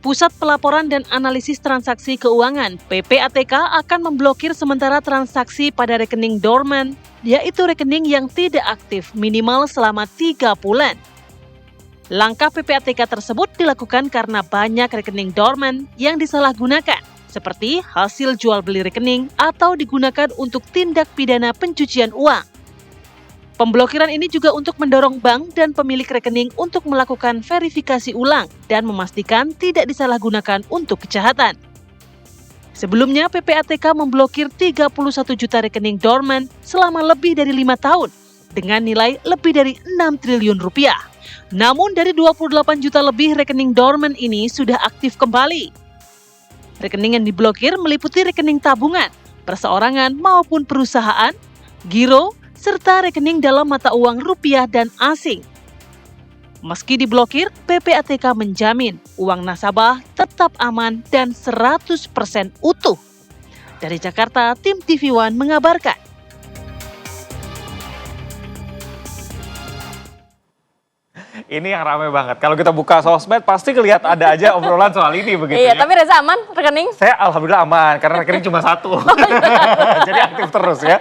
Pusat Pelaporan dan Analisis Transaksi Keuangan (PPATK) akan memblokir sementara transaksi pada rekening dorman, yaitu rekening yang tidak aktif minimal selama 3 bulan. Langkah PPATK tersebut dilakukan karena banyak rekening dorman yang disalahgunakan, seperti hasil jual beli rekening atau digunakan untuk tindak pidana pencucian uang. Pemblokiran ini juga untuk mendorong bank dan pemilik rekening untuk melakukan verifikasi ulang dan memastikan tidak disalahgunakan untuk kejahatan. Sebelumnya, PPATK memblokir 31 juta rekening dorman selama lebih dari 5 tahun dengan nilai lebih dari 6 triliun rupiah. Namun dari 28 juta lebih rekening dorman ini sudah aktif kembali. Rekening yang diblokir meliputi rekening tabungan, perseorangan maupun perusahaan, giro, serta rekening dalam mata uang rupiah dan asing. Meski diblokir, PPATK menjamin uang nasabah tetap aman dan 100% utuh. Dari Jakarta, tim TV One mengabarkan. Ini yang ramai banget. Kalau kita buka sosmed pasti kelihatan ada aja obrolan soal ini begitu Iya, ya. tapi Reza aman rekening? Saya alhamdulillah aman karena rekening cuma satu. Jadi aktif terus ya.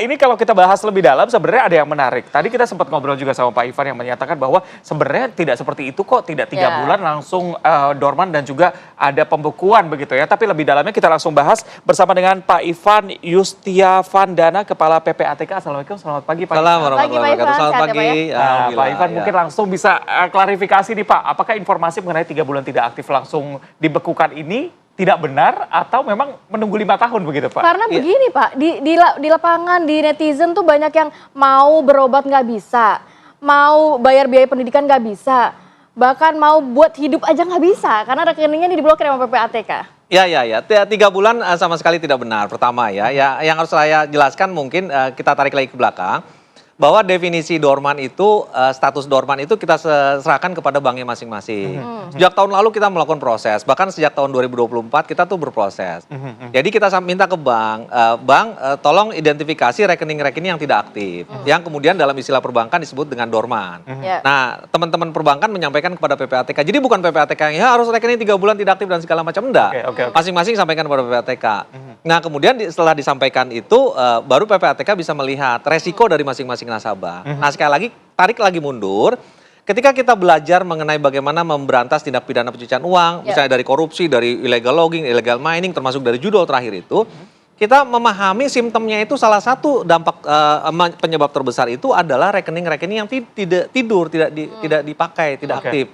Ini kalau kita bahas lebih dalam sebenarnya ada yang menarik. Tadi kita sempat ngobrol juga sama Pak Ivan yang menyatakan bahwa sebenarnya tidak seperti itu kok. Tidak 3 bulan langsung dorman dan juga ada pembekuan begitu ya. Tapi lebih dalamnya kita langsung bahas bersama dengan Pak Ivan Yustiavandana, Kepala PPATK. Assalamualaikum, selamat pagi Pak Ivan. Assalamualaikum warahmatullahi wabarakatuh. Selamat Sehat ya, pagi. Pak Ivan mungkin langsung bisa klarifikasi nih Pak, apakah informasi mengenai 3 bulan tidak aktif langsung dibekukan ini tidak benar atau memang menunggu 5 tahun begitu Pak? Karena begini Pak, di lapangan, di netizen tuh banyak yang mau berobat nggak bisa, mau bayar biaya pendidikan nggak bisa, bahkan mau buat hidup aja nggak bisa karena rekeningnya diblokir sama PPATK. Ya. 3 bulan sama sekali tidak benar. Pertama ya, yang harus saya jelaskan mungkin kita tarik lagi ke belakang. Bahwa definisi dorman itu, status dorman itu kita serahkan kepada banknya masing-masing. Sejak tahun lalu kita melakukan proses, bahkan sejak tahun 2024 kita tuh berproses. Jadi kita minta ke bank, tolong identifikasi rekening-rekening yang tidak aktif, yang kemudian dalam istilah perbankan disebut dengan dorman. Nah, teman-teman perbankan menyampaikan kepada PPATK, jadi bukan PPATK yang ya harus rekening 3 bulan tidak aktif dan segala macam, enggak. Masing-masing sampaikan kepada PPATK. Nah, kemudian setelah disampaikan itu, baru PPATK bisa melihat resiko dari masing-masing nasabah. Nah, sekali lagi tarik lagi mundur. Ketika kita belajar mengenai bagaimana memberantas tindak pidana pencucian uang, misalnya dari korupsi, dari illegal logging, illegal mining, termasuk dari judul terakhir itu, kita memahami simptomnya itu salah satu dampak penyebab terbesar itu adalah rekening-rekening yang tidak tidur, tidak dipakai, tidak aktif.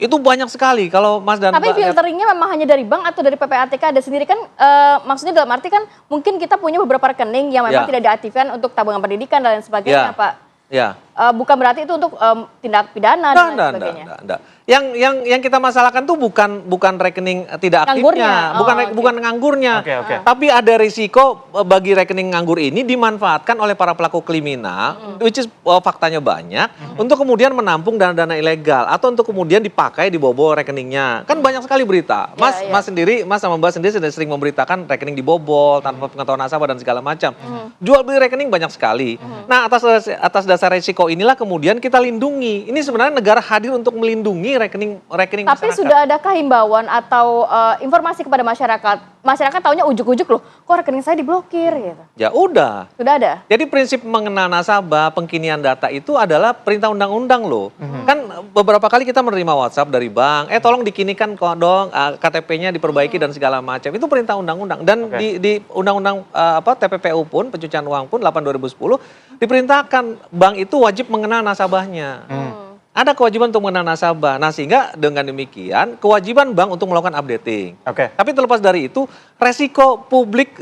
Itu banyak sekali kalau Mas dan Tapi Mbak filteringnya memang hanya dari bank atau dari PPATK ada sendiri kan, maksudnya dalam arti kan mungkin kita punya beberapa rekening yang memang tidak diaktifkan untuk tabungan pendidikan dan lain sebagainya Pak. Bukan berarti itu untuk tindak pidana dan lain sebagainya. Enggak. Yang kita masalahkan tuh bukan rekening tidak aktifnya, bukan nganggurnya. Tapi ada risiko bagi rekening nganggur ini dimanfaatkan oleh para pelaku kriminal, which is faktanya banyak, untuk kemudian menampung dana-dana ilegal atau untuk kemudian dipakai dibobol rekeningnya. Kan banyak sekali berita. Mas sama Mbak sendiri sudah sering memberitakan rekening dibobol tanpa pengetahuan nasabah dan segala macam. Jual beli rekening banyak sekali. Nah, atas dasar risiko inilah kemudian kita lindungi. Ini sebenarnya negara hadir untuk melindungi rekening Tapi masyarakat. sudah adakah himbauan atau informasi kepada masyarakat? Masyarakat taunya ujuk-ujuk loh, kok rekening saya diblokir gitu. Ya udah. Sudah ada? Jadi prinsip mengenal nasabah, pengkinian data itu adalah perintah undang-undang loh. Kan beberapa kali kita menerima WhatsApp dari bank, tolong dikinikan kok dong, KTP-nya diperbaiki dan segala macam. Itu perintah undang-undang. Dan di undang-undang TPPU pun, pencucian uang pun 8/2010 diperintahkan bank itu wajib mengenal nasabahnya. Ada kewajiban untuk mengenal nasabah. Nah, sehingga dengan demikian kewajiban bank untuk melakukan updating. Tapi terlepas dari itu, resiko publik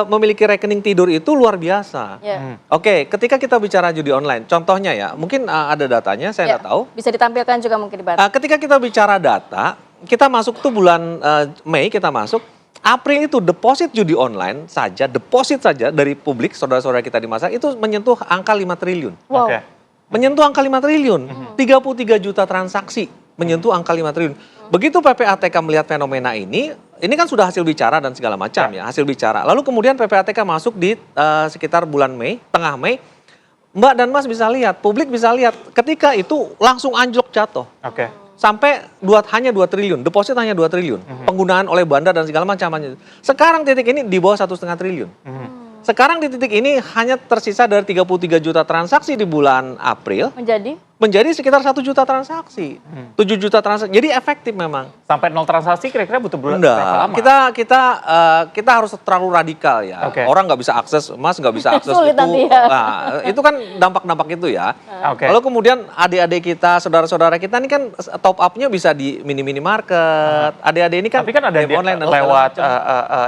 memiliki rekening tidur itu luar biasa. Ketika kita bicara judi online, contohnya ya, mungkin ada datanya, saya nggak tahu. Bisa ditampilkan juga mungkin di bawah. Ketika kita bicara data, kita masuk tuh bulan Mei kita masuk. April itu deposit judi online saja, deposit saja dari publik, saudara-saudara kita di masa itu menyentuh angka 5 triliun. Menyentuh angka 5 triliun, 33 juta transaksi menyentuh angka 5 triliun. Begitu PPATK melihat fenomena ini kan sudah hasil bicara dan segala macam ya, hasil bicara. Lalu kemudian PPATK masuk di sekitar bulan Mei, tengah Mei, Mbak dan Mas bisa lihat, publik bisa lihat, ketika itu langsung anjlok jatuh. sampai hanya 2 triliun, deposit hanya 2 triliun, penggunaan oleh bandar dan segala macam. Sekarang titik ini di bawah 1,5 triliun. Sekarang di titik ini hanya tersisa dari 33 juta transaksi di bulan April menjadi sekitar 1 juta transaksi, 7 juta transaksi. Jadi efektif memang. Sampai 0 transaksi kira-kira butuh berapa lama? Kita harus terlalu radikal ya. Orang nggak bisa akses emas, nggak bisa akses Sulit itu. nanti ya. Nah, itu kan dampak-dampak itu ya. Oke. Lalu kemudian adik-adik kita, saudara-saudara kita ini kan top up-nya bisa di mini market. Adik-adik ini kan, tapi kan ada online dan lewat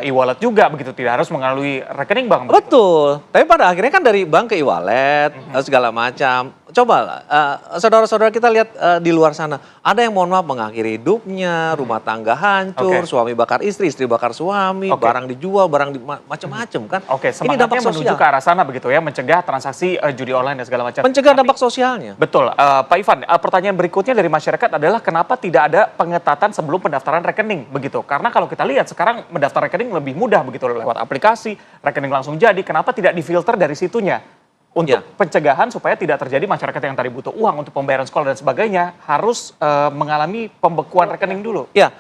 e-wallet juga begitu, tidak harus melalui rekening bank. Betul. Tapi pada akhirnya kan dari bank ke e-wallet segala macam. Coba saudara-saudara kita lihat di luar sana, ada yang mohon maaf mengakhiri hidupnya, rumah tangga hancur, suami bakar istri bakar suami, barang dijual, macam-macam kan. Ini dampaknya menuju ke arah sana begitu ya, mencegah transaksi judi online dan segala macam. Mencegah dampak sosialnya. Betul, Pak Ivan. Pertanyaan berikutnya dari masyarakat adalah kenapa tidak ada pengetatan sebelum pendaftaran rekening begitu? Karena kalau kita lihat sekarang mendaftar rekening lebih mudah begitu lewat aplikasi, rekening langsung jadi. Kenapa tidak difilter dari situnya? Untuk pencegahan supaya tidak terjadi masyarakat yang tadi butuh uang untuk pembayaran sekolah dan sebagainya harus mengalami pembekuan rekening dulu. Ya,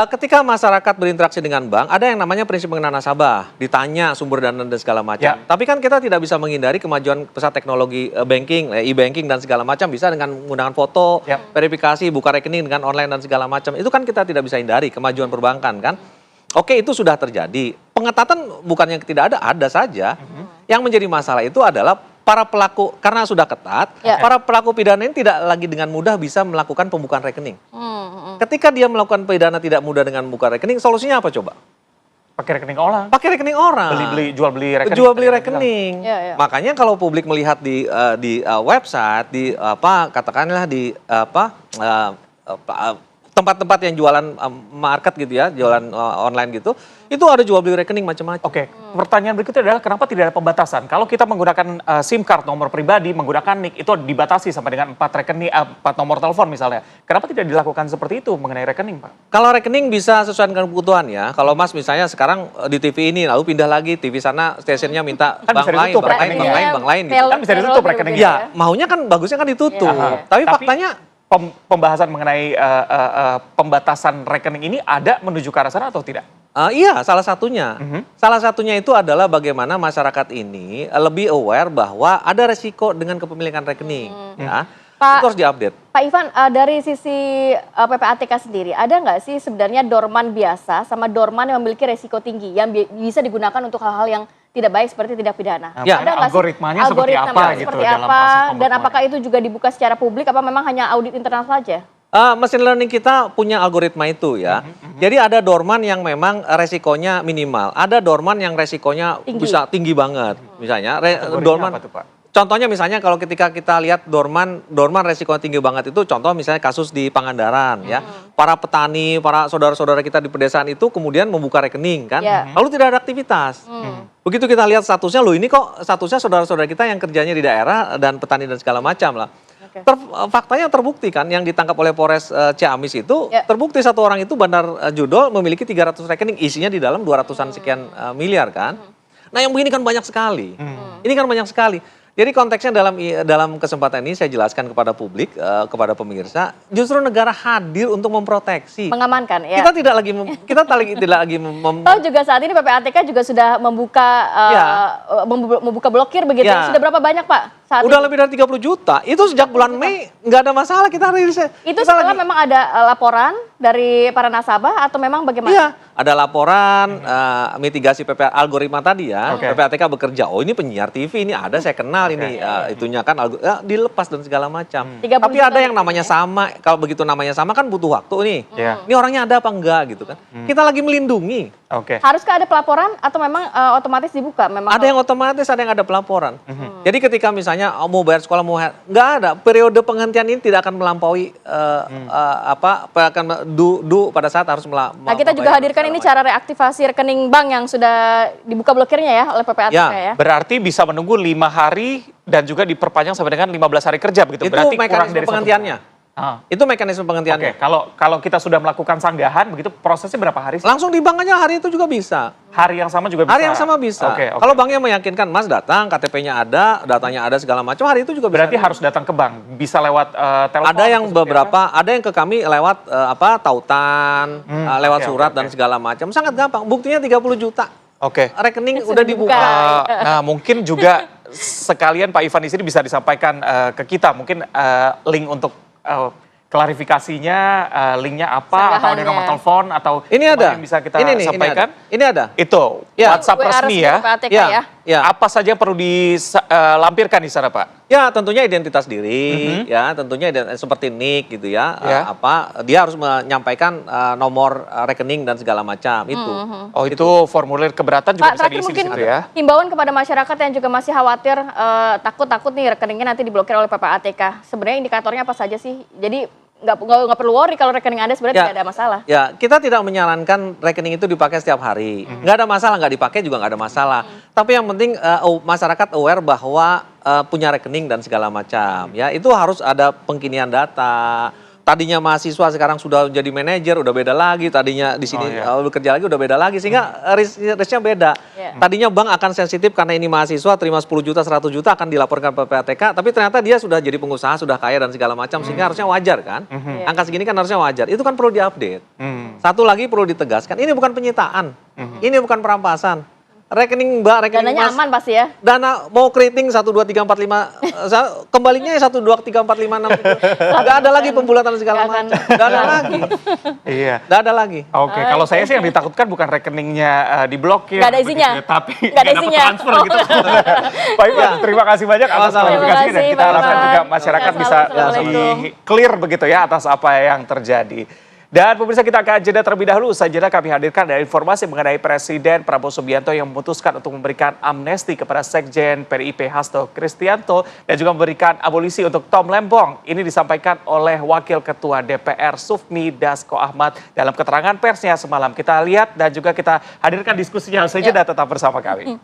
ketika masyarakat berinteraksi dengan bank, ada yang namanya prinsip mengenal nasabah, ditanya sumber dana dan segala macam. Tapi kan kita tidak bisa menghindari kemajuan pesat teknologi banking, e-banking dan segala macam, bisa dengan menggunakan foto, verifikasi, buka rekening dengan online dan segala macam. Itu kan kita tidak bisa hindari kemajuan perbankan kan. Oke, itu sudah terjadi. Pengetatan bukan yang tidak ada saja. Yang menjadi masalah itu adalah para pelaku, karena sudah ketat, para pelaku pidana ini tidak lagi dengan mudah bisa melakukan pembukaan rekening. Ketika dia melakukan pidana tidak mudah dengan membuka rekening, solusinya apa coba? Pakai rekening orang. Pakai rekening orang. Jual beli rekening. Jual beli rekening. Makanya kalau publik melihat di website, di katakanlah di tempat-tempat yang jualan market gitu ya, jualan online gitu, itu ada jual beli rekening macam-macam. Pertanyaan berikutnya adalah kenapa tidak ada pembatasan? Kalau kita menggunakan SIM card nomor pribadi, menggunakan NIK itu dibatasi sampai dengan 4 rekening, 4 nomor telepon misalnya. Kenapa tidak dilakukan seperti itu mengenai rekening, Pak? Kalau rekening bisa sesuai dengan kebutuhan ya. Kalau Mas misalnya sekarang di TV ini, lalu pindah lagi TV sana, stasiunnya minta kan bank lain, bank lain gitu. Kan bisa ditutup rekening. Ya, maunya kan bagusnya kan ditutup. Tapi faktanya pembahasan mengenai pembatasan rekening ini ada menuju ke arah sana atau tidak? Iya, salah satunya. Salah satunya itu adalah bagaimana masyarakat ini lebih aware bahwa ada resiko dengan kepemilikan rekening. Ya. Itu harus diupdate. Pak Ivan, dari sisi PPATK sendiri, ada nggak sih sebenarnya dorman biasa sama dorman yang memiliki resiko tinggi yang bisa digunakan untuk hal-hal yang tidak baik seperti tindak pidana? Ada algoritmanya seperti apa gitu dalam proses pembekuan? Dan apakah itu juga dibuka secara publik, apa memang hanya audit internal saja? Mesin learning kita punya algoritma itu ya. Jadi ada dorman yang memang resikonya minimal. Ada dorman yang resikonya bisa tinggi banget. Misalnya dorman. Apa tuh, Pak? Contohnya misalnya kalau ketika kita lihat dorman resikonya tinggi banget itu, contoh misalnya kasus di Pangandaran ya. Para petani, para saudara-saudara kita di pedesaan itu kemudian membuka rekening kan. Lalu tidak ada aktivitas. Begitu kita lihat statusnya, loh ini kok statusnya saudara-saudara kita yang kerjanya di daerah dan petani dan segala macam lah. Faktanya terbukti kan yang ditangkap oleh Polres Ciamis itu, terbukti satu orang itu bandar judol memiliki 300 rekening, isinya di dalam 200-an sekian miliar kan. Nah yang begini kan banyak sekali. Ini kan banyak sekali. Jadi konteksnya dalam kesempatan ini saya jelaskan kepada publik, kepada pemirsa, justru negara hadir untuk memproteksi, mengamankan ya. Kita tidak lagi Tahu juga saat ini PPATK juga sudah membuka blokir begitu. Sudah berapa banyak, Pak? Udah lebih dari 30 juta. Itu sejak bulan Mei nggak ada masalah kita rilis. Itu setelah memang ada laporan dari para nasabah atau memang bagaimana? Iya, ada laporan mitigasi algoritma tadi ya. PPATK bekerja. Oh ini penyiar TV ini ada saya kenal ini itunya kan dilepas dan segala macam. Tapi ada yang namanya sama. Kalau begitu namanya sama kan butuh waktu nih. Ini orangnya ada apa enggak gitu kan? Kita lagi melindungi. Haruskah ada pelaporan atau memang otomatis dibuka? Ada yang otomatis, ada yang ada pelaporan. Jadi ketika misalnya mau bayar sekolah nggak ada, periode penghentian ini tidak akan melampaui pada saat harus Nah kita juga hadirkan ini cara reaktivasi rekening bank yang sudah dibuka blokirnya ya oleh PPATK ya. Berarti bisa menunggu 5 hari dan juga diperpanjang sampai dengan 15 hari kerja begitu. Itu berarti mekanisme penghentiannya. Itu mekanisme penghentiannya. Oke, kalau kita sudah melakukan sanggahan, begitu prosesnya berapa hari sih? Langsung di bank aja hari itu juga bisa. Hari yang sama juga bisa? Hari yang sama bisa. Oke. Kalau banknya meyakinkan, Mas datang, KTP-nya ada, datanya ada segala macam, hari itu juga bisa. Berarti harus datang ke bank, bisa lewat telepon? Ada yang beberapa, ada yang ke kami lewat tautan, lewat surat dan segala macam. Sangat gampang, buktinya 30 juta. Oke. Rekening udah dibuka. Nah, mungkin juga sekalian Pak Ivan di sini bisa disampaikan ke kita, mungkin link untuk klarifikasinya, linknya apa, atau ada nomor telepon, atau ini ada, yang bisa kita ini sampaikan? Ini ada. Itu, Ya. WhatsApp resmi ya? PPATK Ya. Ya. Apa saja yang perlu dilampirkan di sana, Pak? Ya, tentunya identitas diri, ya, tentunya seperti NIK gitu ya. Ya. Dia harus menyampaikan nomor rekening dan segala macam itu. Oh, itu formulir keberatan juga Pak, bisa terakhir diisi di mungkin situ ya? himbauan kepada masyarakat yang juga masih khawatir, takut nih rekeningnya nanti diblokir oleh PPATK. Sebenarnya indikatornya apa saja sih? Jadi nggak perlu worry kalau rekening Anda sebenarnya tidak ada masalah. Ya, kita tidak menyarankan rekening itu dipakai setiap hari. Nggak ada masalah, nggak dipakai juga nggak ada masalah. Tapi yang penting masyarakat aware bahwa punya rekening dan segala macam. Ya, itu harus ada pengkinian data. Tadinya mahasiswa sekarang sudah jadi manajer, udah beda lagi. Tadinya di sini bekerja lagi udah beda lagi, sehingga risknya beda. Tadinya bank akan sensitif karena ini mahasiswa terima 10 juta, 100 juta akan dilaporkan ke PPATK, tapi ternyata dia sudah jadi pengusaha, sudah kaya dan segala macam, sehingga harusnya wajar kan. Angka segini kan harusnya wajar. Itu kan perlu diupdate. Satu lagi perlu ditegaskan, ini bukan penyitaan, ini bukan perampasan. Rekening Mbak, rekening Dananya Mas, aman pasti ya? dana mau keriting 1, 2, 3, 4, 5, kembalinya 1, 2, 3, 4, 5, 6, 7. Nggak ada lagi pembulatan segala macam. Nggak ada lagi. Iya. Nggak ada lagi. Oke, kalau saya sih yang ditakutkan bukan rekeningnya diblokir. Nggak ada isinya? begitu ya, tapi Nggak ada nggak dapat isinya? transfer gitu. Pak Ivan, terima kasih banyak atas Sama-sama. klarifikasi dan Terima kasih, kita Pak harapkan Ivan. juga masyarakat Sehat bisa selalu. Assalamualaikum. lebih clear begitu ya atas apa yang terjadi. Dan pemirsa, kita akan jeda terlebih dahulu. Usai jeda kami hadirkan dari informasi mengenai Presiden Prabowo Subianto yang memutuskan untuk memberikan amnesti kepada Sekjen PDIP Hasto Kristianto dan juga memberikan abolisi untuk Tom Lembong. Ini disampaikan oleh Wakil Ketua DPR Sufmi Dasko Ahmad dalam keterangan persnya semalam. Kita lihat dan juga kita hadirkan diskusinya. Usai jeda tetap bersama kami.